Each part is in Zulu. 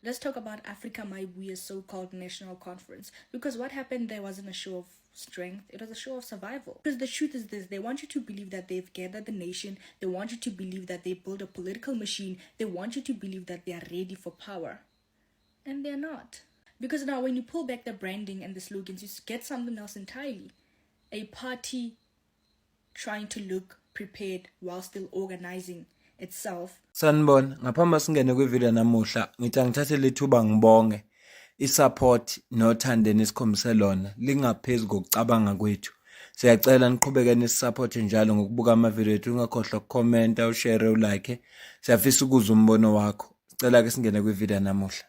Let's talk about Africa Maibuya's so-called national conference. Because what happened there wasn't a show of strength, it was a show of survival. Because the truth is this, they want you to believe that they've gathered the nation, they want you to believe that they built a political machine, they want you to believe that they are ready for power. And they're not. Because now when you pull back the branding and the slogans, you get something else entirely. A party trying to look prepared while still organizing itself. Sanibona, ngaphambi singene kwivideo namuhla, ngithi angithathe lethuba ngibonge isupport nothando nesikhombise lona lingaphezulu kokucabanga kwethu. Siyacela niqhubeke nisupporte njalo ngokubuka amavideo ethu, ungakhohlwa ukucomment, ushare, ulike. Siyafisa ukuzwa umbono wakho. Sicela ke singene kwivideo namuhla.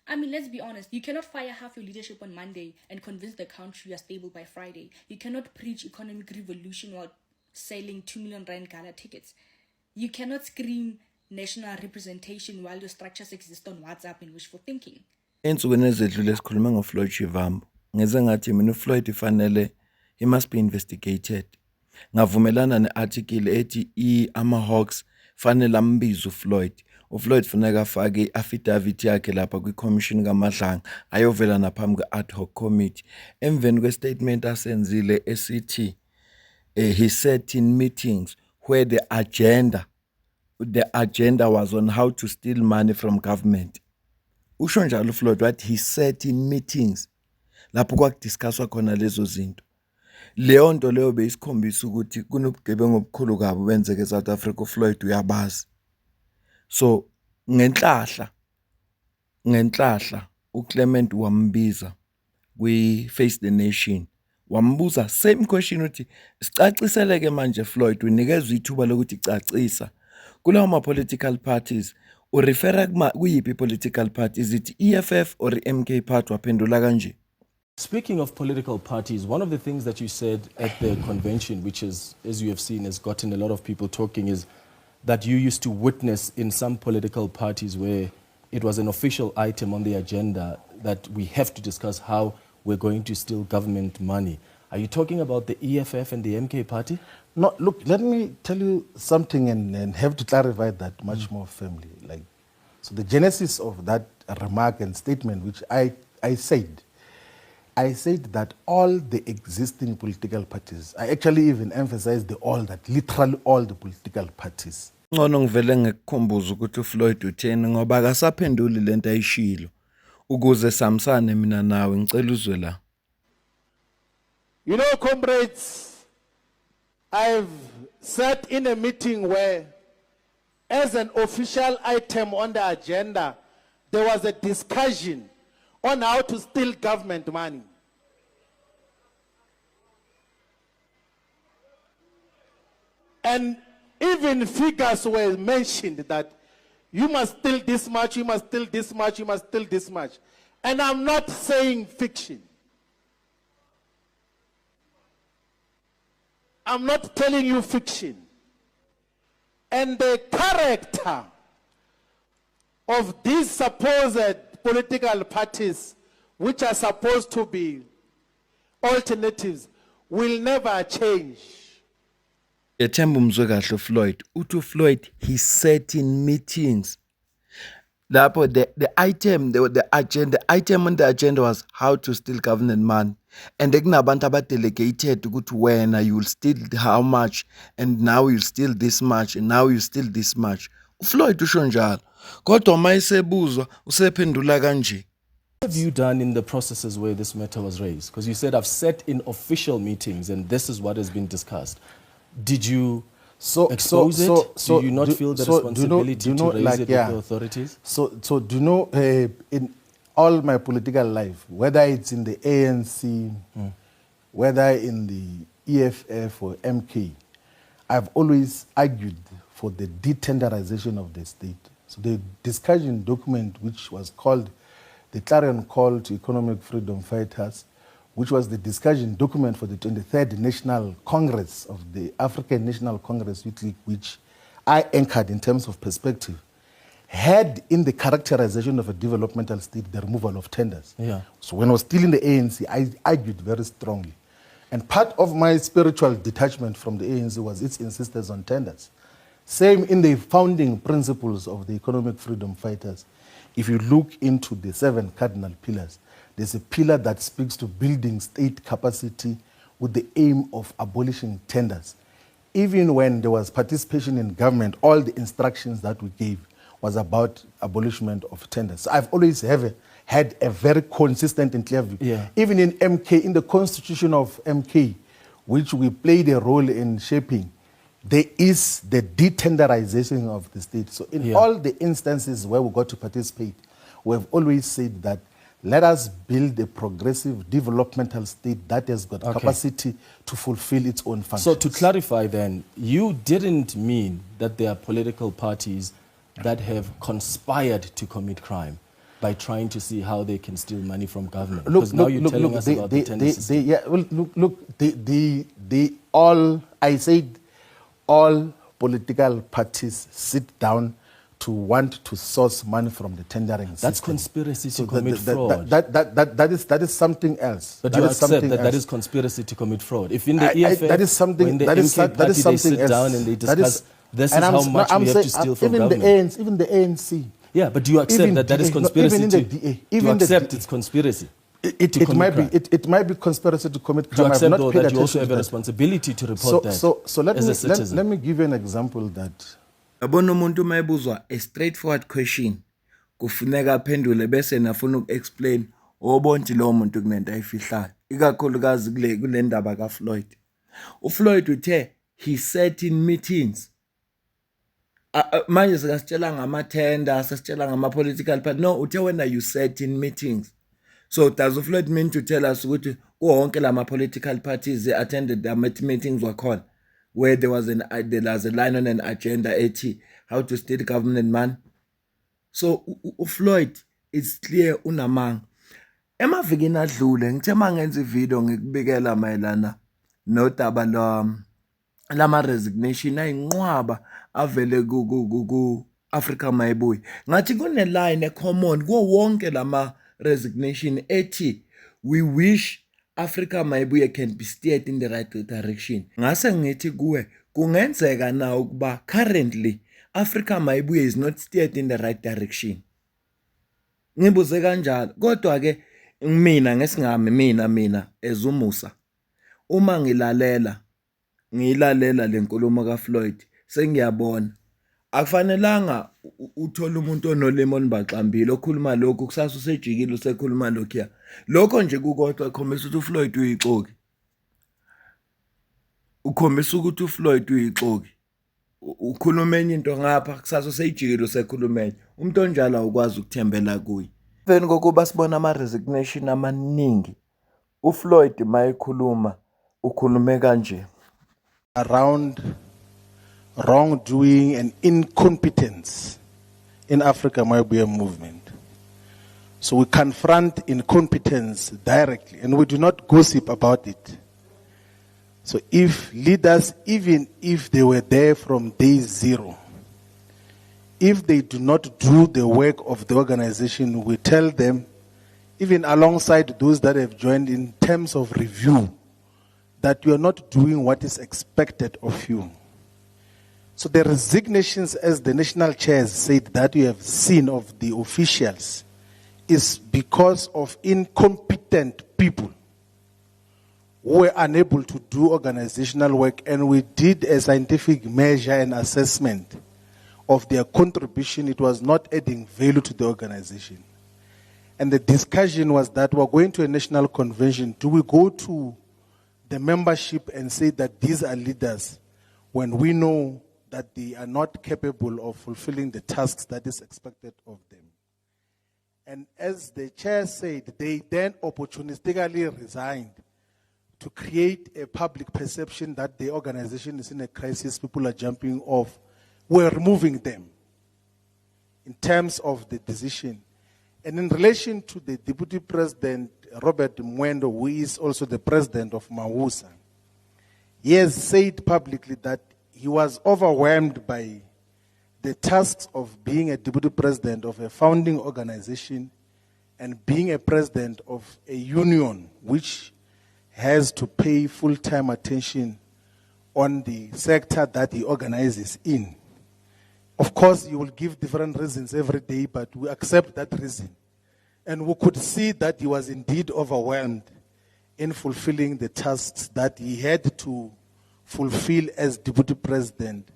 I mean, let's be honest. You cannot fire half your leadership on Monday and convince the country you are stable by Friday. You cannot preach economic revolution while selling 2 million rand gala tickets. You cannot scream national representation while your structures exist on WhatsApp and wishful thinking. Ensukwini ezedlule sikhuluma ngoFloyd Shivambu. Ngeze ngathi mina uFloyd ifanele he must be investigated. Ngavumelana nearticle ethi ama-Hawks fanele ambize uFloyd. uFloyd funeka afake i-affidavit yakhe lapha kwi-commission kaMadlanga ayovela naphambi kwe-ad hoc committee. Emveni kwestatement asenzile esithi he sat in meetings where the agenda was on how to steal money from government. Usho njalo uFloyd wathi he sat in meetings lapho kwakudiscusswa khona lezo zinto. Leyo nto leyo beyisikhombisa ukuthi kunobugebengu obukhulu kabi benzeke eSouth Africa. uFloyd uyabazi. So ngenhlahla uClement wambiza kwi-Face the Nation, wambuza same question uthi sicaciseleke manje Floyd, unikezwe ithuba lokuthi cacisa kulawo ma-political parties urefera kuyiphi political party, is it EFF or MK party? Waphendula kanje. Speaking of political parties, one of the things that you said at the convention, which is, as you have seen, has gotten a lot of people talking, is that you used to witness in some political parties where it was an official item on the agenda that we have to discuss how we're going to steal government money. Are you talking about the EFF and the MK party? No, look, let me tell you something and have to clarify that much more firmly. So the genesis of that remark and statement, which I said that all the existing political parties, I actually even emphasized literally all the political parties. Ngono ngivele ngekukhumbuza ukuthi uFloyd utheni ngoba akasaphenduli lento ayishilo. Ukuze samsane mina nawe ngicela uzwe la. You know, comrades, I've sat in a meeting where, as an official item on the agenda, there was a discussion on how to steal government money. And even figures were mentioned that you must steal this much, you must steal this much, you must steal this much. And I'm not saying fiction. I'm not telling you fiction. And the character of these supposed political parties, which are supposed to be alternatives, will never change. Yethemba umzwe kahle uFloyd. Uthi uFloyd he sat in meetings. Lapho the item on the agenda was how to steal government money. And kunabantu abadelegated ukuthi wena you will steal how much, and now you steal this much, and now you steal this much. uFloyd usho njalo. Kodwa mayisebuzwa usephendula kanje. What have you done in the processes where this matter was raised? Because you said I've sat in official meetings and this is what has been discussed. Did you expose it? Do you not feel the responsibility to raise it with the authorities? So do you know, in all my political life, whether it's in the ANC, whether in the EFF or MK, I've always argued for the detenderization of the state. So the discussion document, which was called the Clarion Call to Economic Freedom Fighters, which was the discussion document for the 23rd National Congress of the African National Congress, which I anchored in terms of perspective, had in the characterization of a developmental state the removal of tenders. Yeah. So when I was still in the ANC, I argued very strongly. And part of my spiritual detachment from the ANC was its insistence on tenders. Same in the founding principles of the Economic Freedom Fighters. if you look into the 7 cardinal pillars, there's a pillar that speaks to building state capacity with the aim of abolishing tenders. Even when there was participation in government, all the instructions that we gave was about abolishment of tenders. So I've always had a very consistent and clear view. Yeah. Even in MK, in the constitution of MK, which we played a role in shaping, there is the detenderization of the state. So in all the instances where we got to participate, we've always said that let us build a progressive developmental state that has got capacity to fulfill its own functions. So to clarify then, you didn't mean that there are political parties that have conspired to commit crime by trying to see how they can steal money from government? Because now you're telling us about the tender system. I said all political parties sit down to want to source money from the tendering system. That's conspiracy to commit fraud. That is something else. But you accept that is conspiracy to commit fraud. If in the EFF, that is something, when the that is, MK that is party, something they sit down and they discuss this is how much we have to steal from government. Even the ANC. Yeah, but do you accept that is conspiracy? Even in the DA. Do you accept it's conspiracy? It might be conspiracy to commit crime. Do you accept though that you also have a responsibility to report that so as a citizen? let me give you an example that Yabona umuntu mayibuzwa a straightforward question kufuneka aphendule bese nafuna ukuexplain obonke lo muntu kunento ayifihlayo ikakhulukazi kule ndaba kaFloyd. uFloyd uthe he sat in meetings. Manje sikasitshela ngama-tender, sasitshela ngama-political party. No, uthe when you sat in meetings. So does uFloyd mean to tell us ukuthi wonke lama-political parties attended the meetings wakhona where there was a line on an agenda ethi how to steal government money? So uFloyd is clear unamanga. Emavikini adlule ngithe mangenza ivideo ngikubikela mayelana nodaba lama resignation ayinqwaba avele ku Africa Mayibuye. Ngathi kune line common kuwo wonke lama resignation ethi we wish Africa Mayibuye can be steered in the right direction. Ngase ngithi kuwe kungenzeka na ukuba currently Africa Mayibuye is not steered in the right direction. Ngibuze kanjalo kodwa ke mina ngesingami mina ezumusa uma ngilalela lenkulumo kaFloyd sengiyabona akufanelanga uthola umuntu onolemo olubaxambile okhuluma lokho kusasa usejikile usekhuluma lokho lokho nje kukodwa khombisa ukuthi uFloyd uyixoki ukhombisa ukuthi uFloyd uyixoki ukhuluma enye into ngapha kusasa usejikile usekhuluma enye umuntu onjalo awukwazi ukuthembela kuye. Even kokuba sibona ama resignation amaningi uFloyd mayikhuluma ukhulume kanje around wrongdoing and incompetence in Africa Mayibuye movement. So we confront incompetence directly and we do not gossip about it. So if leaders, even if they were there from day zero, if they do not do the work of the organization, we tell them, even alongside those that have joined in terms of review, that you are not doing what is expected of you. So the resignations, as the national chairs said, that you have seen of the officials is because of incompetent people who were unable to do organizational work, and we did a scientific measure and assessment of their contribution. It was not adding value to the organization. And the discussion was that we're going to a national convention. Do we go to the membership and say that these are leaders when we know that they are not capable of fulfilling the tasks that is expected of them? And as the chair said, they then opportunistically resigned to create a public perception that the organization is in a crisis, people are jumping off. We're removing them in terms of the decision. And in relation to the Deputy President, Robert Mwendo, who is also the president of Mawusa, he has said publicly that he was overwhelmed by the tasks of being a deputy president of a founding organization and being a president of a union which has to pay full-time attention on the sector that he organizes in. Of course, you will give different reasons every day, but we accept that reason. And we could see that he was indeed overwhelmed in fulfilling the tasks that he had to fulfill as Deputy President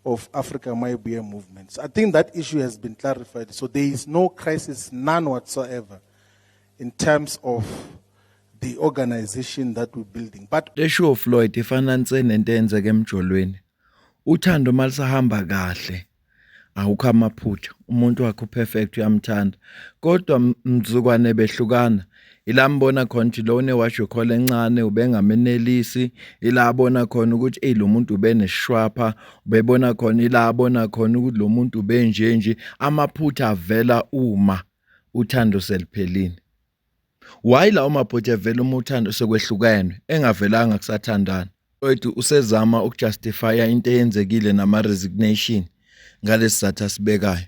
of Africa Maibuye Movement. So I think that issue has been clarified. So there is no crisis, none whatsoever, in terms of the organization that we're building. But Lesho Floyd ifananse nento eyenzeke emjolweni. Uthando malisahamba kahle. Awukho amaphutha. Umuntu wakho perfect uyamthanda. Kodwa mzukwane behlukana. Ilambona khona ukuthi lo newasho khola encane ubengamenelisi, ilabona khona ukuthi lo muntu ubeneshwapha, ubebona khona ilabona khona ukuthi lo muntu ubenjenje, amaphutha avela uma uthando seliphelile. Why la umaphutha evela uma uthando sekwehlukene engavelanga kusathandana? Wethu usezama ukujustifya into eyenzekile nama resignation ngalesizathu asibekayo.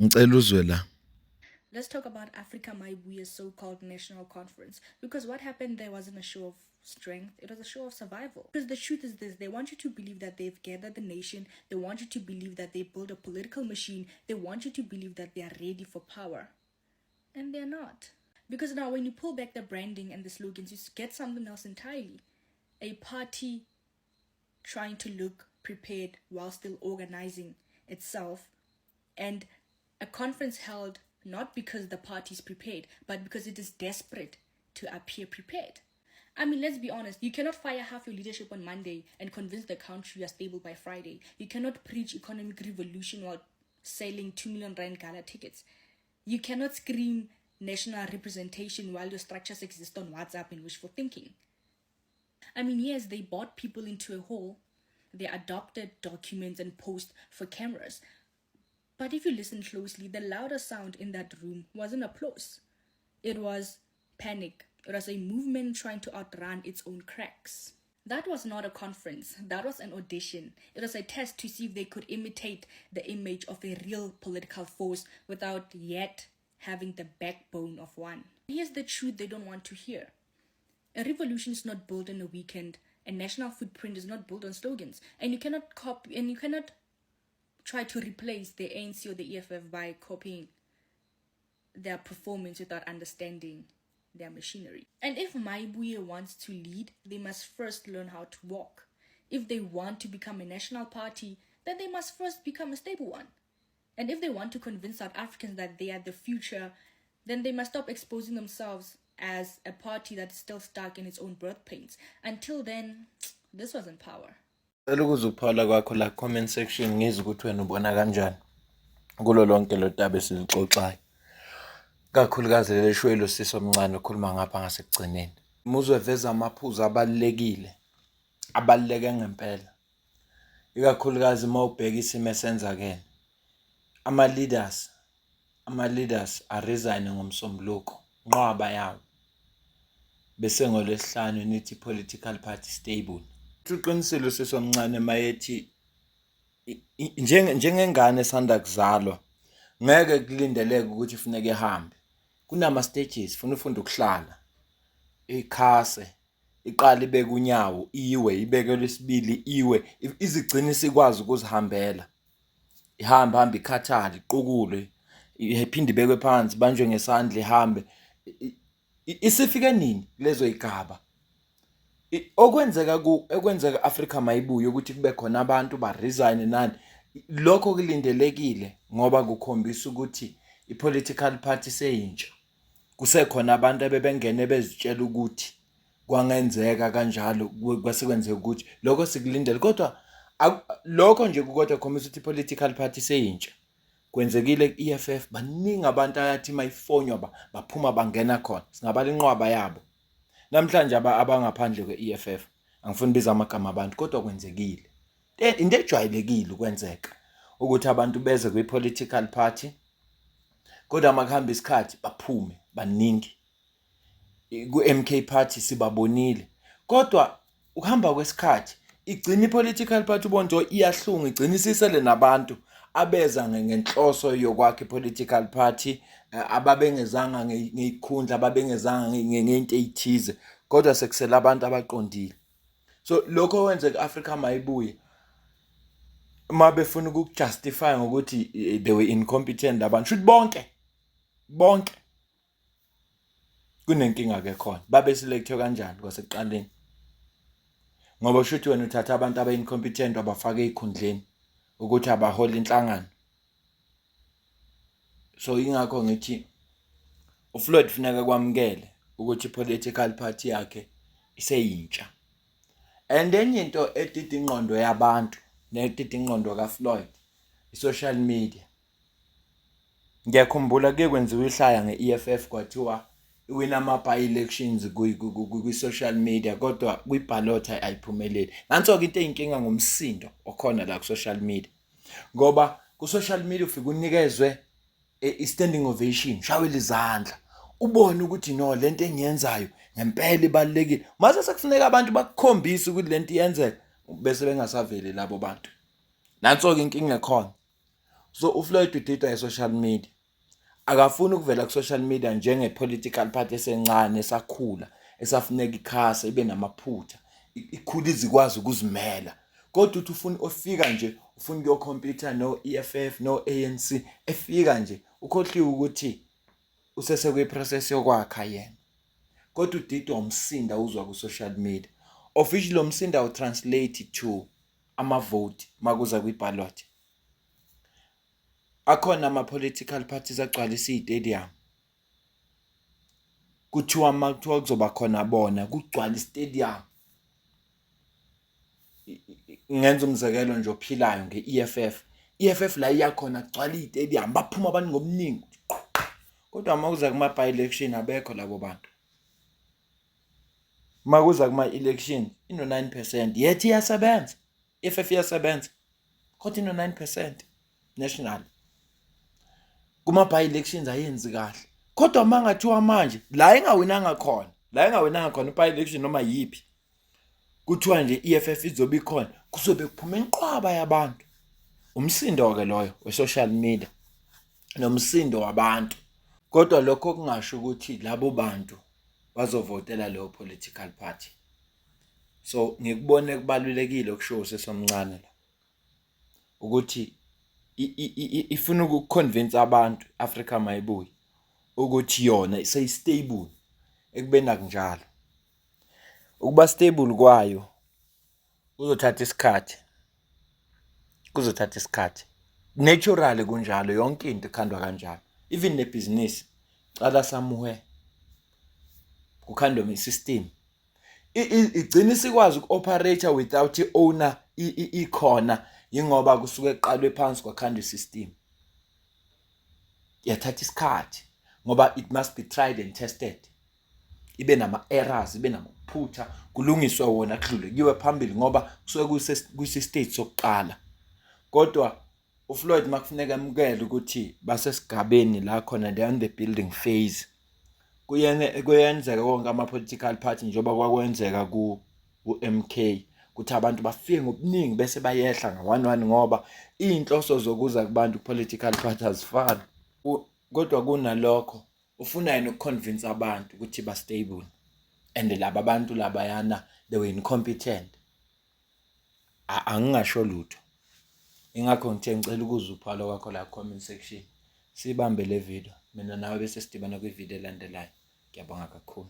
Ngicela uzwe la. Let's talk about Africa Maibuye's so-called national conference. Because what happened there wasn't a show of strength, it was a show of survival. Because the truth is this, they want you to believe that they've gathered the nation, they want you to believe that they built a political machine, they want you to believe that they are ready for power. And they're not. Because now when you pull back the branding and the slogans, you get something else entirely. A party trying to look prepared while still organizing itself, and a conference held not because the party is prepared, but because it is desperate to appear prepared. I mean, let's be honest. You cannot fire half your leadership on Monday and convince the country you are stable by Friday. You cannot preach economic revolution while selling 2 million rand gala tickets. You cannot scream national representation while your structures exist on WhatsApp and wishful thinking. I mean, yes, they brought people into a hall. They adopted documents and posts for cameras. But if you listen closely, the louder sound in that room wasn't applause. It was panic. It was a movement trying to outrun its own cracks. That was not a conference. That was an audition. It was a test to see if they could imitate the image of a real political force without yet having the backbone of one. Here's the truth they don't want to hear. A revolution is not built in a weekend. A national footprint is not built on slogans. And you cannot copy, and you cannot try to replace the ANC or the EFF by copying their performance without understanding their machinery. And if Maibuye wants to lead, they must first learn how to walk. If they want to become a national party, then they must first become a stable one. And if they want to convince South Africans that they are the future, then they must stop exposing themselves as a party that is still stuck in its own birth pains. Until then, this wasn't power. Ukuze uphawula kwakho la comment section ngizwe ukuthi wena ubona kanjani kulo lonke lo daba esilixoxayo. Kakhulukazi leli shwelo siso omncane okhuluma ngapha ngasekugcineni. Umuzwe veza amaphuzu abaluleke ngempela. Ikakhulukazi mawubheka isimo esenzakene. Ama leaders aresign ngomsombuluko nqwaba yawo. Bese ngolesihlanu nithi political party stable. Uqinisile sesomncane mayethi njengengane esanda kuzalwa ngeke kulindeleke ukuthi kufuneke ehambe. Kunama stages funa ufunda ukuhlala. Ikhase, iqala ibeke unyawo, iwe, ibeke lesibili iwe, izigcina sikwazi ukuzihambela. Ihamba ikhathali, iqukule, iphinde ibekwe phansi, banjwe ngesandla ihambe. Isifike nini lezo igaba? Okwenzeka Africa Maibuye ukuthi kube khona abantu ba resign nani lokho kulindelekile ngoba kukhombisa ukuthi ipolitical party seyintsha kusekhona abantu abebengene bezitshela ukuthi kwangenzeka kanjalo kwasekwenzeka ukuthi lokho sikulindele kodwa lokho nje kukodwa khombisa ukuthi ipolitical party seyintsha kwenzekile ku-EFF baningi abantu ayathi mayifonywa baphuma bangena khona singabala inqwaba yabo. Namhlanje abangaphandle kwe-EFF angifuni biza amagama abantu kodwa kwenzekile into ejwayelekile ukwenzeka ukuthi abantu beze kwi-political party kodwa makuhamba isikhathi baphume baningi ku-MK party sibabonile kodwa ukuhamba kwesikhathi igcina i-political party ubonto iyahlunga igcina isisele nabantu abeza ngenhloso yokwakhe political party ababengezanga ngezikhundla ababengezanga ngento ezithize kodwa sekusela abantu abaqondile. So lokho wenze ku-Africa Maibuye uma befuna ukujustify ngokuthi they were incompetent abantu should bonke kunenkinga ke khona babe selectwe kanjani kwasekuqaleni ngoba shuthi wena uthatha abantu abe-incompetent abafake ey'khundleni ukuthi abahola inhlangano. So ingakho ngithi uFloyd funeka kwamukele ukuthi i-political party yakhe iseyintsha. And enye into edida ingqondo yabantu nedida ingqondo kaFloyd i-social media. Ngiyakhumbula kuye kwenziwa ihlaya nge-EFF kwathiwa iwina ama-by-elections kwi-social media kodwa kwi-ballot ayiphumeleli. Nanso-ke into eyinkinga ngomsindo okhona la ku-social media ngoba ku-social media ufike unikezwe i-standing ovation, shawele izandla ubone ukuthi no lento engiyenzayo ngempela ibalekile. Mase sekufuneka abantu bakukhombise ukuthi lento iyenzeka bese bengasaveli labo bantu. Nanso-ke inkinga ekhona. So uFloyd udidwa e-social media. Akafuni ukuvela ku-social media njenge-political party esencane esakhula esafuneka ikhasa ibe namaphutha ikhula izikwazi ukuzimela. Kodwa uthi ufuna ofika nje ufuna ukuyokhompyutha no-EFF no-ANC efika nje ukhohliwe ukuthi usesekwi-process yokwakha yena. Kodwa udidwa umsinda uzwa ku-social media. Officially umsinda translate to amavote makuza kwi-ballot. Akhona ama-political parties agcwalisa iy'tadium. Kuthiwa kuzoba khona bona kugcwala i-stadium. Ngenza umzekelo nje ophilayo nge-EFF. EFF la iyakhona kugcwala iy'tadium baphuma abantu ngobuningi. Kodwa makuza kuma-by-election abekho labo bantu. Makuza kuma-election ino-9% yet iyasebenza. EFF iyasebenza kodwa ino-9% national. Kuma-by-elections ayenzi kahle. Kodwa mangathiwa manje la engawinanga khona i-by-election noma yiphi. Kuthiwa nje i-EFF izobe ikhona kuzobe kuphuma inqwaba yabantu. Umsindo ke loyo we-social media nomsindo wabantu. Kodwa lokho kungasho ukuthi labo bantu bazovotela leyo political party. So ngikubone kubalulekile ukusho sesomncane la ukuthi ifuna ukuconvince abantu Africa mayibuye ukuthi yona isey-stable ekubeni akunjalo. Ukuba stable kwayo kuzothatha isikhathi. Naturally kunjalo yonke into ikhandwa kanjalo. Even nebhizinisi cala samuhe kukhandwa nge-system. Igcina sikwazi uku-operate without i-owner ikhona yingoba kusuke kuqalwe phansi kwakhandwa i-system. Yathatha isikhathi ngoba it must be tried and tested. Ibe nama-errors, ibe namaphutha, kulungiswe wona kudlulekiwe phambili ngoba kusuke kuyisi-state sokuqala. Kodwa uFloyd makufuneka amukele ukuthi basesigabeni la khona they on the building phase. Kuyenzeka konke ama-political party njengoba kwakwenzeka ku-MK ukuthi abantu bafike ngobuningi bese bayehla nga-1 ngoba iy'nhloso zokuza kubantu ku-political party azifani. Kodwa kunalokho ufuna yena ukuconvince abantu ukuthi ba-stable and laba abantu labayana they were incompetent. Angingasho lutho. Ingakho ngithe ngicela ukuzwa uphalo kwakho la comment section. Sibambe le video mina nawe bese sidibana kwi-video elandelayo. Ngiyabonga kakhulu.